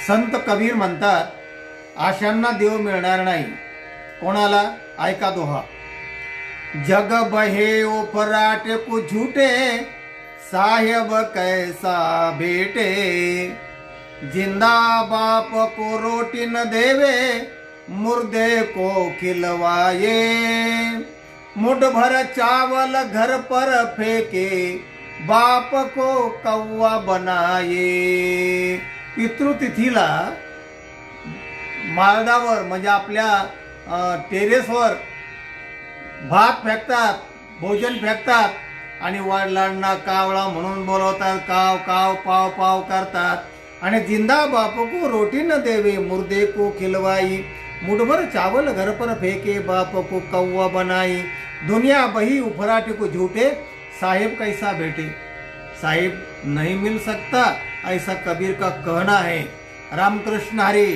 संत कबीर म्हणतात, आशांना देव मिळणार नाही. कोणाला? ऐका दोहा. जग बहे ओ फराटे को झूठे, साहेब कैसा भेटे. जिंदा बाप को रोटी न देवे, मुर्दे को खिलवाए. मुठ भर चावल घर पर फेंके, बाप को कौवा बनाए. पितृतिथीला माळावर म्हणजे आपल्या टेरेसवर भात फेकतात, भोजन फेकतात आणि वडिलांना कावळा म्हणून बोलवतात. काव काव पाव पाव करतात आणि जिंदा बाप को रोटी न देवे, मुर्दे को खिलवाई. मुठभर चावल घर पर फेंके, बाप को कौवा बनाई. दुनिया बही उफराटे को झूठे, साहेब कैसा भेटे. साहेब नहीं मिल सकता, ऐसा कबीर का कहना है. रामकृष्ण हरी.